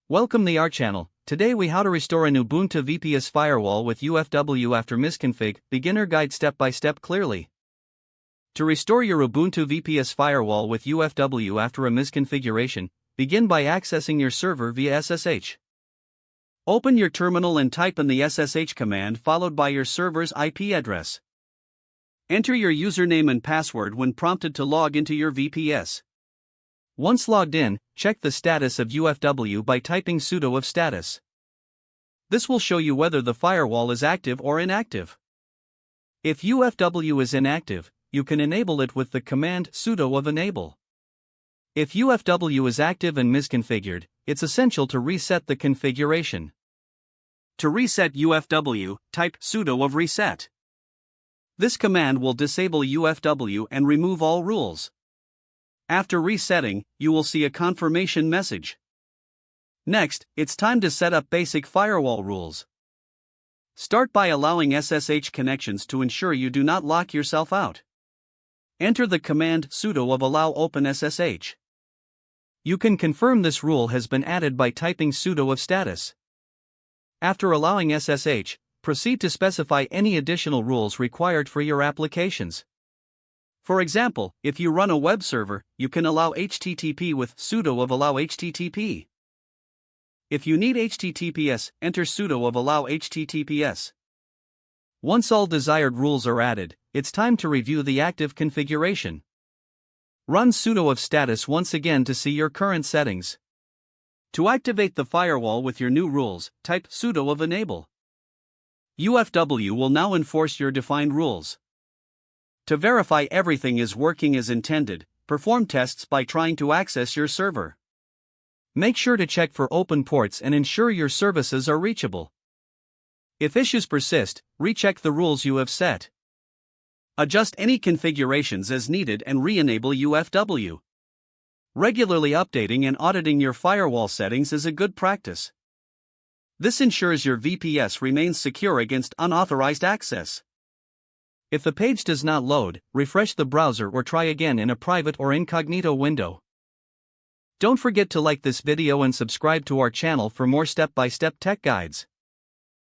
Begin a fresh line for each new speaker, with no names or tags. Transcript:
Welcome to our channel. Today we how to restore an Ubuntu VPS firewall with UFW after misconfig, beginner guide step by step clearly. To restore your Ubuntu VPS firewall with UFW after a misconfiguration, begin by accessing your server via SSH. Open your terminal and type in the SSH command followed by your server's IP address. Enter your username and password when prompted to log into your VPS. Once logged in, check the status of UFW by typing sudo of status. This will show you whether the firewall is active or inactive. If UFW is inactive, you can enable it with the command sudo of enable. If UFW is active and misconfigured, it's essential to reset the configuration. To reset UFW, type sudo of reset. This command will disable UFW and remove all rules. After resetting, you will see a confirmation message. Next, it's time to set up basic firewall rules. Start by allowing SSH connections to ensure you do not lock yourself out. Enter the command sudo of allow open SSH. You can confirm this rule has been added by typing sudo of status. After allowing SSH, proceed to specify any additional rules required for your applications. For example, if you run a web server, you can allow HTTP with sudo of allow HTTP. If you need HTTPS, enter sudo of allow HTTPS. Once all desired rules are added, it's time to review the active configuration. Run sudo of status once again to see your current settings. To activate the firewall with your new rules, type sudo of enable. UFW will now enforce your defined rules. To verify everything is working as intended, perform tests by trying to access your server. Make sure to check for open ports and ensure your services are reachable. If issues persist, recheck the rules you have set. Adjust any configurations as needed and re-enable UFW. Regularly updating and auditing your firewall settings is a good practice. This ensures your VPS remains secure against unauthorized access. If the page does not load, refresh the browser or try again in a private or incognito window. Don't forget to like this video and subscribe to our channel for more step-by-step tech guides.